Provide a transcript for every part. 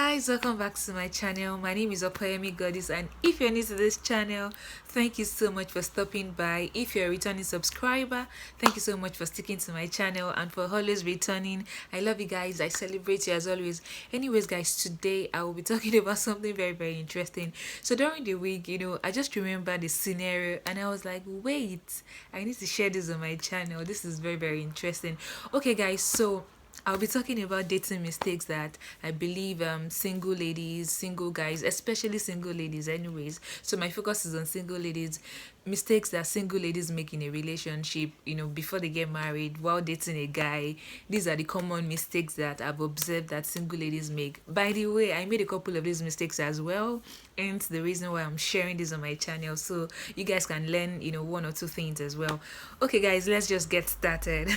Guys, welcome back to my channel. My name is Opoyemi Goddess, and if you're new to this channel, thank you so much for stopping by. If you're a returning subscriber, thank you so much for sticking to my channel and for always returning. I love you guys. I celebrate you as always. Anyways, guys, today I will be talking about something very interesting. So during the week, I just remember the scenario and I was like, wait, I need to share this on my channel. This is very interesting. Okay, guys, so I'll be talking about dating mistakes that I believe single ladies, single guys, especially single ladies anyways. So my focus is on single ladies, mistakes that single ladies make in a relationship, before they get married, while dating a guy. These are the common mistakes that I've observed that single ladies make. By the way, I made a couple of these mistakes as well, and the reason why I'm sharing this on my channel so you guys can learn, one or two things as well. Okay guys, let's just get started.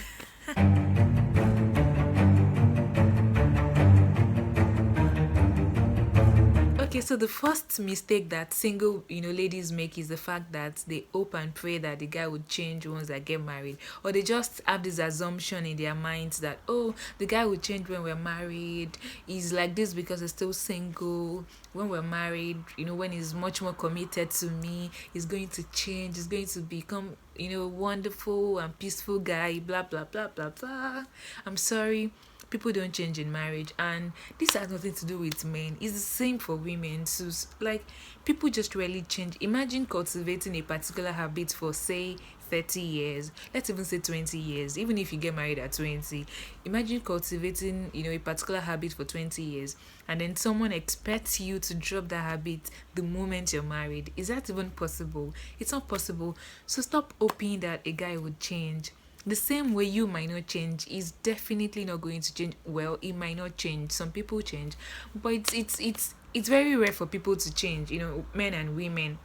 Okay, so the first mistake that single, ladies make is the fact that they hope and pray that the guy would change once they get married, or they just have this assumption in their minds that, oh, the guy will change when we're married. He's like this because he's still single. When we're married, when he's much more committed to me, he's going to change. He's going to become, wonderful and peaceful guy. Blah blah blah blah blah. I'm sorry, people don't change in marriage, and this has nothing to do with men. It's the same for women. So like, people just really change. Imagine cultivating a particular habit for, say, 30 years, let's even say 20 years. Even if you get married at 20, imagine cultivating a particular habit for 20 years, and then someone expects you to drop that habit the moment you're married. Is that even possible? It's not possible. So stop hoping that a guy would change. The same way you might not change is definitely not going to change. Well, it might not change. Some people change, but it's very rare for people to change, men and women.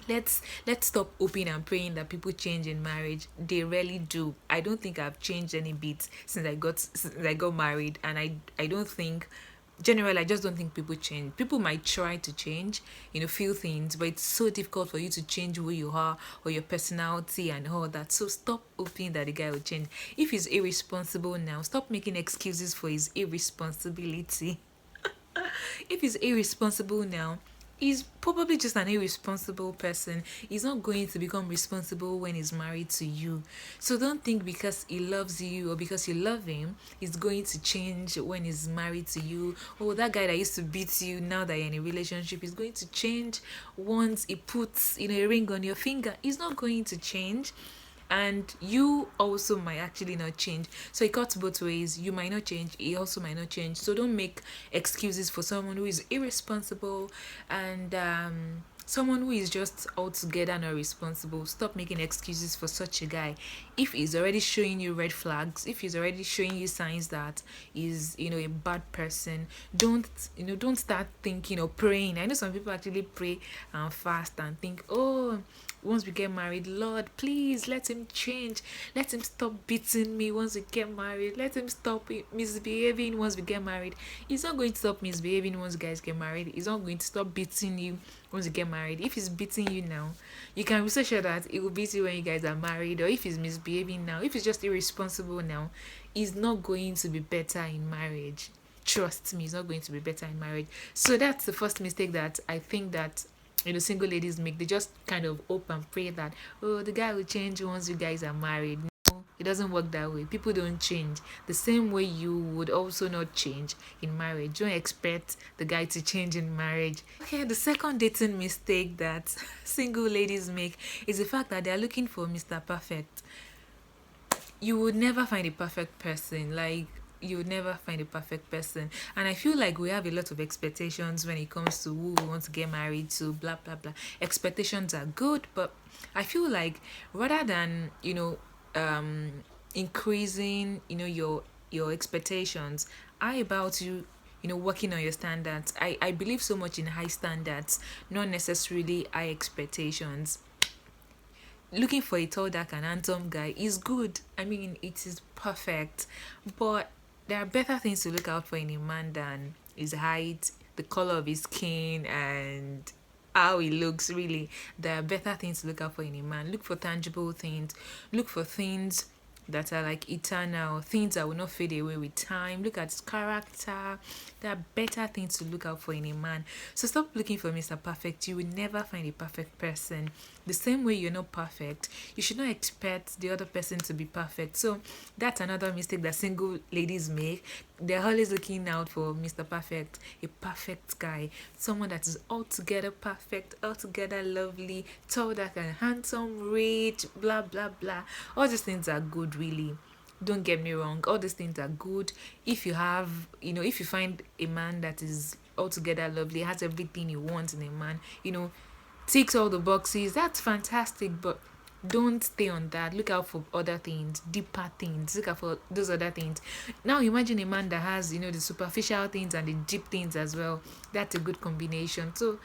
Let's stop hoping and praying that people change in marriage. They rarely do. I don't think I've changed any bit since I got married, and I don't think, generally, I just don't think people change. People might try to change, few things, but it's so difficult for you to change who you are or your personality and all that. So stop hoping that the guy will change. If he's irresponsible now, stop making excuses for his irresponsibility. If he's irresponsible now, he's probably just an irresponsible person. He's not going to become responsible when he's married to you. So don't think because he loves you or because you love him, he's going to change when he's married to you. Oh, that guy that used to beat you, now that you're in a relationship, is going to change once he puts a ring on your finger. He's not going to change, and you also might actually not change. So it cuts both ways. You might not change, he also might not change. So don't make excuses for someone who is irresponsible, and someone who is just altogether not responsible. Stop making excuses for such a guy. If he's already showing you red flags, if he's already showing you signs that he's a bad person, don't start thinking or praying. I know some people actually pray and fast and think, oh, once we get married, Lord, please let him change. Let him stop beating me once we get married. Let him stop misbehaving once we get married. He's not going to stop misbehaving once you guys get married. He's not going to stop beating you once you get married. If he's beating you now, you can be so sure that he will beat you when you guys are married. Or if he's misbehaving now, if he's just irresponsible now, he's not going to be better in marriage. Trust me, he's not going to be better in marriage. So that's the first mistake that I think that single ladies make. They just kind of hope and pray that, oh, the guy will change once you guys are married. No, it doesn't work that way. People don't change the same way you would also not change in marriage. Don't expect the guy to change in marriage. Okay, the second dating mistake that single ladies make is the fact that they're looking for Mr. Perfect. You would never find a perfect person. Like, you would never find a perfect person. And I feel like we have a lot of expectations when it comes to who we want to get married to, blah blah blah. Expectations are good, but I feel like rather than um increasing your expectations, I about you working on your standards. I believe so much in high standards, not necessarily high expectations. Looking for a tall, dark, and handsome guy is good. I mean, it is perfect, but there are better things to look out for in a man than his height, the color of his skin, and how he looks. Really, there are better things to look out for in a man. Look for tangible things. Look for things that are like eternal, things that will not fade away with time. Look at his character. There are better things to look out for in a man. So stop looking for Mr. Perfect. You will never find a perfect person. The same way you're not perfect, you should not expect the other person to be perfect. So that's another mistake that single ladies make. They're always looking out for Mr. Perfect, a perfect guy, someone that is altogether perfect, altogether lovely, tall, dark, and handsome, rich, blah blah blah. All these things are good, really. Don't get me wrong, all these things are good. If you have, if you find a man that is altogether lovely, has everything you want in a man, ticks all the boxes, that's fantastic. But don't stay on that. Look out for other things, deeper things. Look out for those other things. Now imagine a man that has, the superficial things and the deep things as well. That's a good combination. So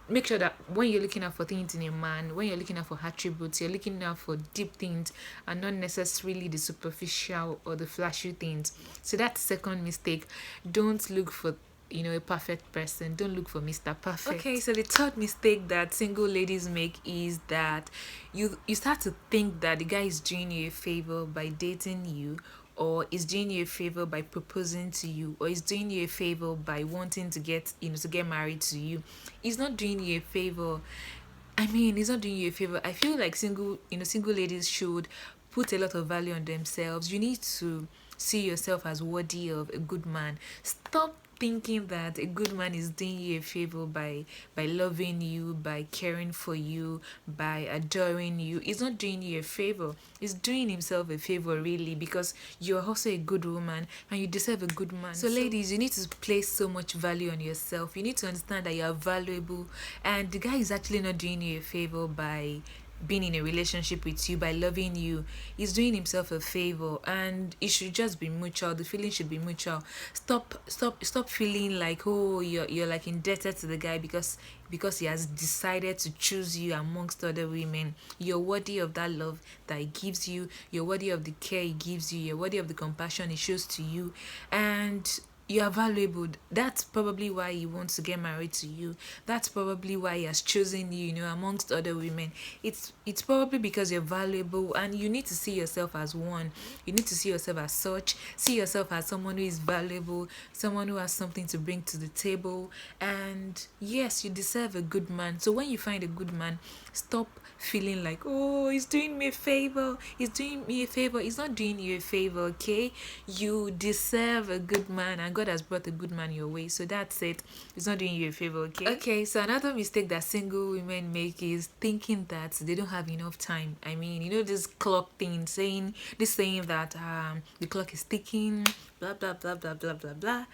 make sure that when you're looking out for things in a man, when you're looking out for attributes, you're looking out for deep things and not necessarily the superficial or the flashy things. So that's the second mistake. Don't look for a perfect person. Don't look for Mr. Perfect. Okay, so the third mistake that single ladies make is that you start to think that the guy is doing you a favor by dating you, or is doing you a favor by proposing to you, or is doing you a favor by wanting to get married to you. He's not doing you a favor. I mean, he's not doing you a favor. I feel like single ladies should put a lot of value on themselves. You need to see yourself as worthy of a good man. Stop thinking that a good man is doing you a favor by loving you, by caring for you, by adoring you. He's not doing you a favor. He's doing himself a favor, really, because you're also a good woman and you deserve a good man. So ladies, you need to place so much value on yourself. You need to understand that you are valuable, and the guy is actually not doing you a favor by being in a relationship with you, by loving you. He's doing himself a favor, and it should just be mutual. The feeling should be mutual. Stop feeling like, oh, you're like indebted to the guy because he has decided to choose you amongst other women. You're worthy of that love that he gives you. You're worthy of the care he gives you. You're worthy of the compassion he shows to you, and you are valuable. That's probably why he wants to get married to you. That's probably why he has chosen you, amongst other women. It's probably because you're valuable, and you need to see yourself as one. You need to see yourself as such. See yourself as someone who is valuable, someone who has something to bring to the table. And yes, you deserve a good man. So when you find a good man, stop feeling like, oh, he's doing me a favor. He's doing me a favor. He's not doing you a favor, okay? You deserve a good man, and God has brought a good man your way. So that's it. He's not doing you a favor, okay? Okay, so another mistake that single women make is thinking that they don't have enough time. I mean, this clock thing, saying that the clock is ticking, blah blah blah blah blah blah blah.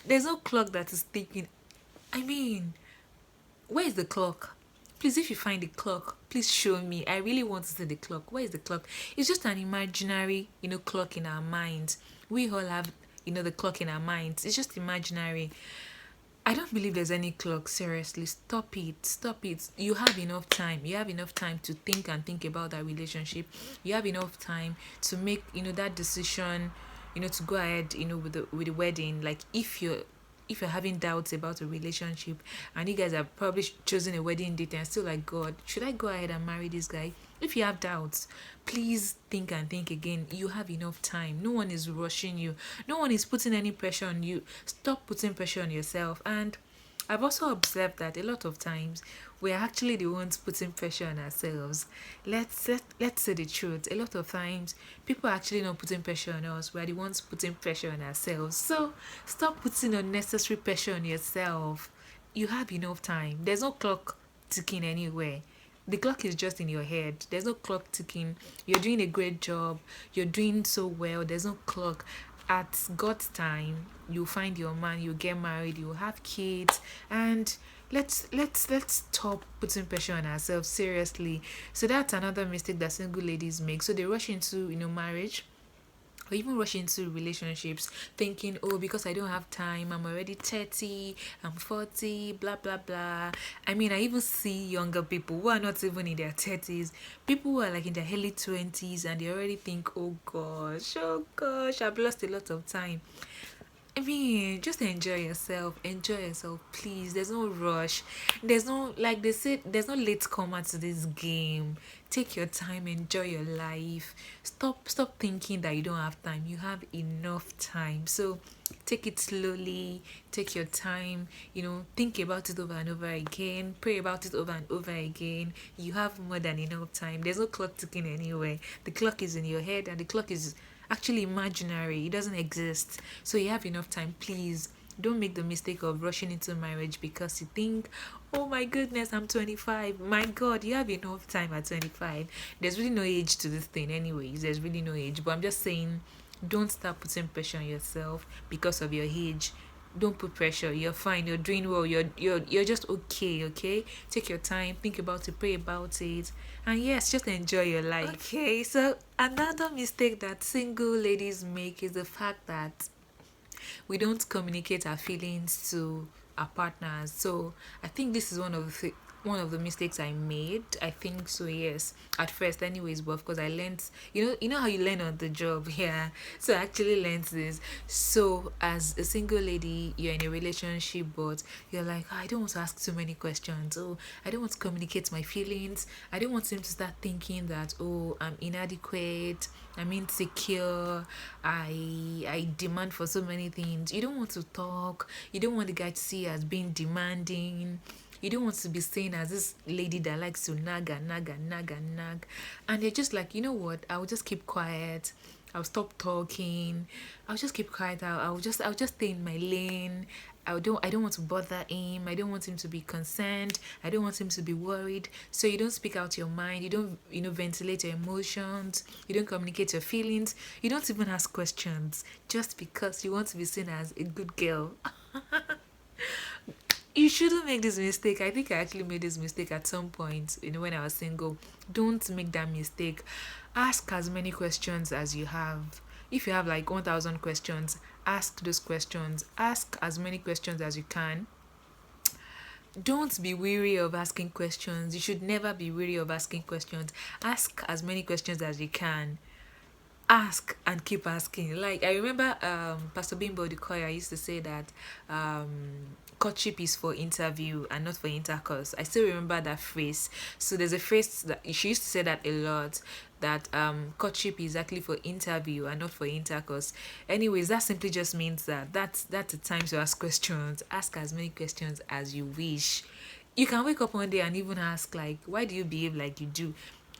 There's no clock that is ticking. I mean, where is the clock? Please, if you find the clock, please show me. I really want to see the clock. Where is the clock? It's just an imaginary, clock in our minds. We all have, the clock in our minds. It's just imaginary. I don't believe there's any clock. Seriously, stop it. Stop it. You have enough time. You have enough time to think about that relationship. You have enough time to make, that decision, to go ahead, with the wedding. Like, if you're having doubts about a relationship and you guys are probably choosing a wedding date and still like, God, should I go ahead and marry this guy? If you have doubts, please think again. You have enough time. No one is rushing you. No one is putting any pressure on you. Stop putting pressure on yourself. And I've also observed that a lot of times we're actually the ones putting pressure on ourselves. Let's say the truth. A lot of times people are actually not putting pressure on us. We're the ones putting pressure on ourselves. So stop putting unnecessary pressure on yourself. You have enough time. There's no clock ticking anywhere. The clock is just in your head. There's no clock ticking. You're doing a great job. You're doing so well. There's no clock. At God's time, you'll find your man, you'll get married, you'll have kids, and let's stop putting pressure on ourselves, seriously. So that's another mistake that single ladies make. So they rush into marriage, or even rush into relationships thinking, oh, because I don't have time, I'm already 30, I'm 40, blah blah blah. I mean, I even see younger people who are not even in their 30s, people who are like in their early 20s, and they already think, oh gosh, I've lost a lot of time. I mean, just enjoy yourself. Enjoy yourself, please. There's no rush. There's no, like they said, there's no late comer to this game. Take your time, enjoy your life. Stop thinking that you don't have time. You have enough time. So take it slowly, take your time, think about it over and over again, pray about it over and over again. You have more than enough time. There's no clock ticking anywhere. The clock is in your head, and the clock is actually imaginary. It doesn't exist. So you have enough time. Please don't make the mistake of rushing into marriage because you think, oh my goodness, I'm 25. My God, you have enough time at 25. There's really no age to this thing, anyways. There's really no age. But I'm just saying, don't start putting pressure on yourself because of your age. Don't put pressure. You're fine. You're doing well. You're just okay. Okay. Take your time. Think about it. Pray about it. And yes, just enjoy your life. Okay. So another mistake that single ladies make is the fact that we don't communicate our feelings to our partners. So I think this is one of the mistakes I made. I think so, yes. At first, anyways, but of course I learned. You know how you learn on the job, yeah. So I actually learned this. So as a single lady, you're in a relationship, but you're like, "Oh, I don't want to ask too many questions. Oh, I don't want to communicate my feelings. I don't want him to start thinking that, oh, I'm inadequate. I'm insecure. I demand for so many things. You don't want to talk. You don't want the guy to see you as being demanding. You don't want to be seen as this lady that likes to nag and nag and nag and nag. And you're just like, you know what? I'll just keep quiet. I'll stop talking. I'll just keep quiet. I'll just stay in my lane. I don't want to bother him. I don't want him to be concerned. I don't want him to be worried. So you don't speak out your mind. You don't ventilate your emotions. You don't communicate your feelings. You don't even ask questions just because you want to be seen as a good girl. You shouldn't make this mistake. I think I actually made this mistake at some point, when I was single. Don't make that mistake. Ask as many questions as you have. If you have like 1,000 questions, ask those questions. Ask as many questions as you can. Don't be weary of asking questions. You should never be weary of asking questions. Ask as many questions as you can. Ask and keep asking. Like I remember Pastor Bimbo the choir used to say that courtship is for interview and not for intercourse. I still remember that phrase. So there's a phrase that she used to say that a lot, that courtship is actually for interview and not for intercourse. Anyways, that simply just means that that's the time to ask questions. Ask as many questions as you wish. You can wake up one day and even ask, like, why do you behave like you do?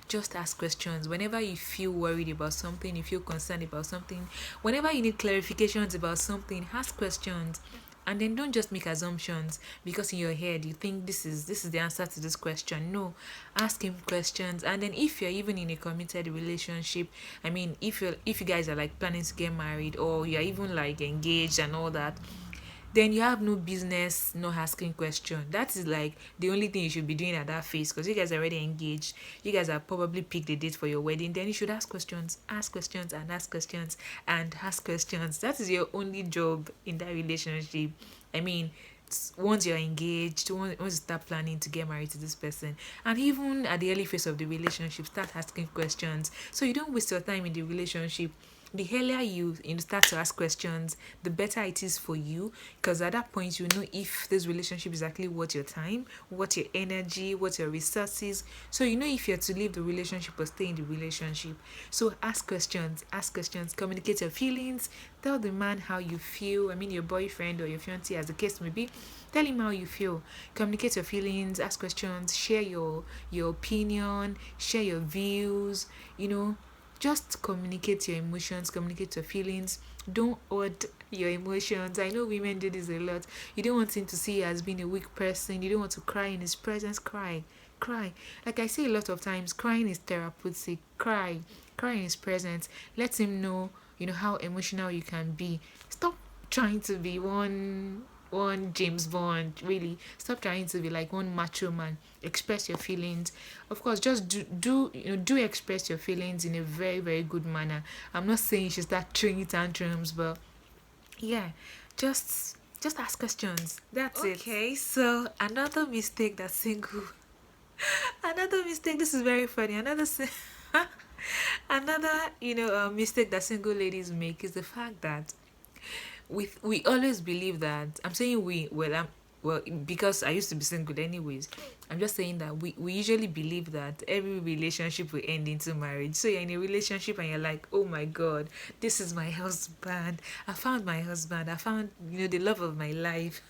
Just ask questions whenever you feel worried about something, you feel concerned about something, whenever you need clarifications about something. Ask questions. And then don't just make assumptions because in your head you think this is the answer to this question. No, ask him questions. And then if you're even in a committed relationship, I mean, if you guys are like planning to get married, or you're even like engaged and all that, then you have no business not asking question. That is like the only thing you should be doing at that phase, because you guys are already engaged. You guys have probably picked the date for your wedding. Then you should ask questions, ask questions, and ask questions, and ask questions. That is your only job in that relationship. I mean, once you're engaged, once you start planning to get married to this person, and even at the early phase of the relationship, start asking questions so you don't waste your time in the relationship. The earlier you start to ask questions, the better it is for you, because at that point you know if this relationship is actually worth your time, worth your energy, worth your resources. So you know if you're to leave the relationship or stay in the relationship. So ask questions, communicate your feelings, tell the man how you feel. I mean, your boyfriend or your fiancé, as the case may be. Tell him how you feel. Communicate your feelings, ask questions, share your opinion, share your views. Just communicate your emotions, communicate your feelings. Don't hold your emotions. I know women do this a lot. You don't want him to see you as being a weak person. You don't want to cry in his presence. Cry. Like I say a lot of times, crying is therapeutic. Cry in his presence. Let him know how emotional you can be. Stop trying to be one James Bond. Really, stop trying to be like one macho man. Express your feelings. Of course, just do express your feelings in a very, very good manner. I'm not saying you should start throwing tantrums, but yeah, just ask questions. That's it. Okay, so another mistake. This is very funny. Another mistake that single ladies make is the fact that we always believe that, I'm saying we, well, because I used to be single anyways. I'm just saying that we usually believe that every relationship will end into marriage. So you're in a relationship and you're like, oh my god, this is my husband. I found my husband. I found, the love of my life.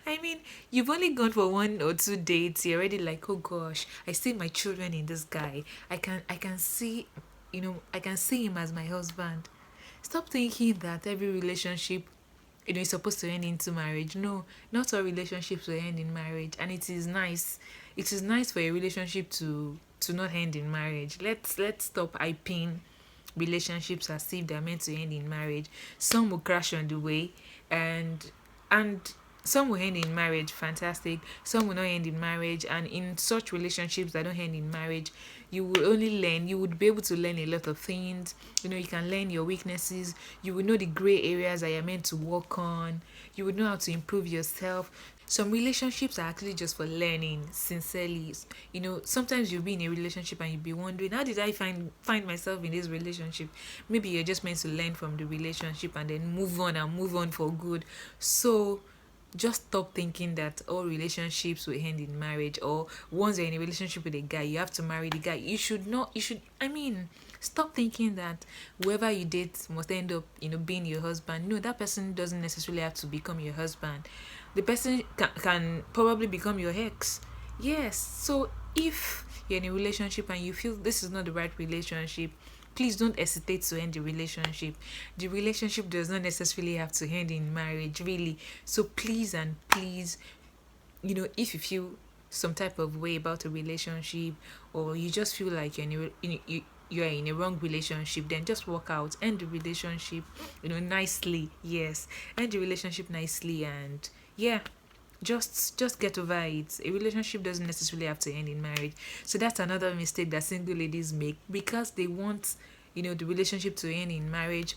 I mean, you've only gone for 1 or 2 dates. You're already like, oh gosh, I see my children in this guy. I can see, I can see him as my husband. Stop thinking that every relationship, is supposed to end into marriage. No, not all relationships will end in marriage, and it is nice. It is nice for a relationship to not end in marriage. Let's stop hyping relationships as if they're meant to end in marriage. Some will crash on the way, and and some will end in marriage, fantastic. Some will not end in marriage, and in such relationships that don't end in marriage, you will only learn. You would be able to learn a lot of things. You can learn your weaknesses. You will know the gray areas that you're meant to work on. You would know how to improve yourself. Some relationships are actually just for learning, sincerely. Sometimes you'll be in a relationship and you'll be wondering, how did I find myself in this relationship? Maybe you're just meant to learn from the relationship and then move on and move on for good. So just stop thinking that all relationships will end in marriage, or once you're in a relationship with a guy, you have to marry the guy. You should not, you should, I mean, stop thinking that whoever you date must end up, being your husband. No, that person doesn't necessarily have to become your husband. The person can probably become your ex. Yes. So if you're in a relationship and you feel this is not the right relationship, please don't hesitate to end the relationship. The relationship does not necessarily have to end in marriage, really. So please and please, if you feel some type of way about a relationship, or you just feel like you're in a wrong relationship, then just walk out, end the relationship, nicely. Yes, end the relationship nicely, and yeah, just get over it. A relationship doesn't necessarily have to end in marriage. So that's another mistake that single ladies make, because they want, the relationship to end in marriage,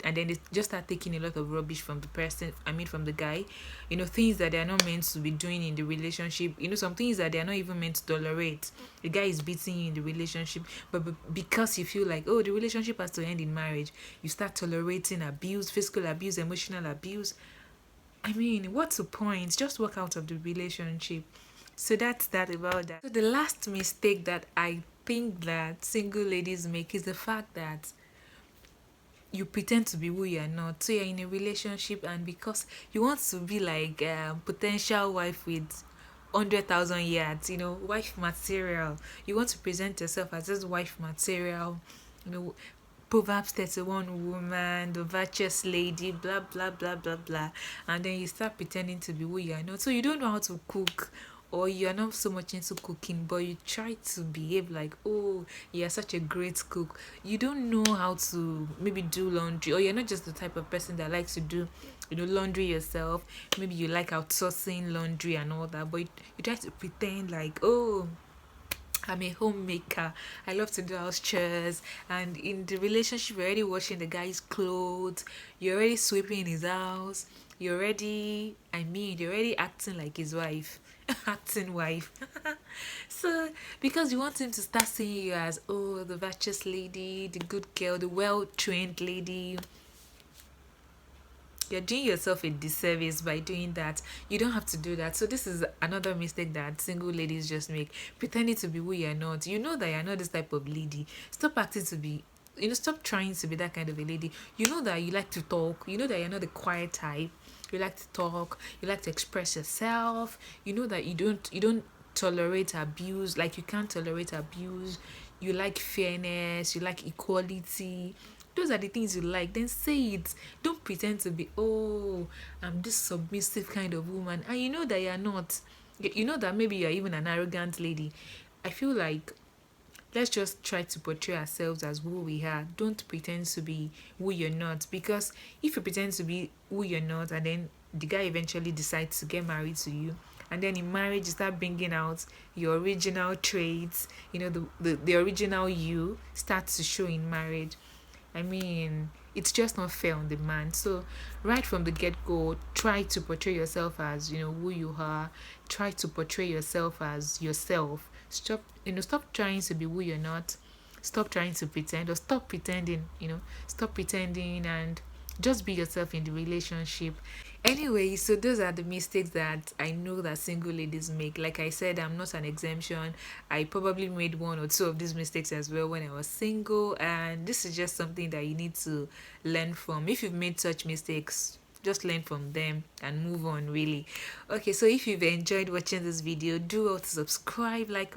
and then they just start taking a lot of rubbish from the person, I mean from the guy. Things that they're not meant to be doing in the relationship. Some things that they're not even meant to tolerate. The guy is beating you in the relationship, but because you feel like, oh, the relationship has to end in marriage, you start tolerating abuse, physical abuse, emotional abuse. I mean, what's the point? Just walk out of the relationship. So that's that about that. So the last mistake that I think that single ladies make is the fact that you pretend to be who you're not. So you're in a relationship, and because you want to be like potential wife with 100,000 yards, wife material. You want to present yourself as this wife material, you know, Proverbs 31 woman, the virtuous lady, blah blah blah blah blah. And then you start pretending to be who you are not. So you don't know how to cook, or you are not so much into cooking, but you try to behave like, oh, you're such a great cook. You don't know how to maybe do laundry, or you're not just the type of person that likes to do, laundry yourself. Maybe you like outsourcing laundry and all that, but you try to pretend like, oh, I'm a homemaker. I love to do house chores. And in the relationship, you're already washing the guy's clothes. You're already sweeping his house. You're already acting like his wife. Acting wife. So, because you want him to start seeing you as, oh, the virtuous lady, the good girl, the well trained lady, you're doing yourself a disservice by doing that. You don't have to do that. So this is another mistake that single ladies just make, pretending to be who you're not. You know that you're not this type of lady. Stop acting to be, stop trying to be that kind of a lady. You know that you like to talk. You know that you're not the quiet type. You like to talk. You like to express yourself. You know that you don't tolerate abuse. Like, you can't tolerate abuse. You like fairness. You like equality. Those are the things you like, then say it. Don't pretend to be, oh, I'm this submissive kind of woman, and you know that you're not. You know that maybe you're even an arrogant lady. I feel like, let's just try to portray ourselves as who we are. Don't pretend to be who you're not, because if you pretend to be who you're not, and then the guy eventually decides to get married to you, and then in marriage you start bringing out your original traits, the original you starts to show in marriage. I mean, it's just not fair on the man. So, right from the get go, try to portray yourself as, who you are. Try to portray yourself as yourself. Stop trying to be who you're not. Stop trying to pretend, or stop pretending, Stop pretending, and just be yourself in the relationship. Anyway, so those are the mistakes that I know that single ladies make. Like I said, I'm not an exemption. I probably made one or two of these mistakes as well when I was single, and this is just something that you need to learn from. If you've made such mistakes, just learn from them and move on, really. Okay, so if you've enjoyed watching this video, do also subscribe, like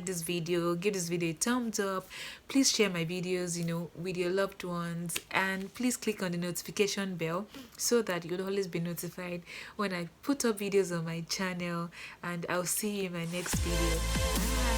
this video, give this video a thumbs up. Please share my videos, with your loved ones, and please click on the notification bell so that you'll always be notified when I put up videos on my channel. And I'll see you in my next video. Bye.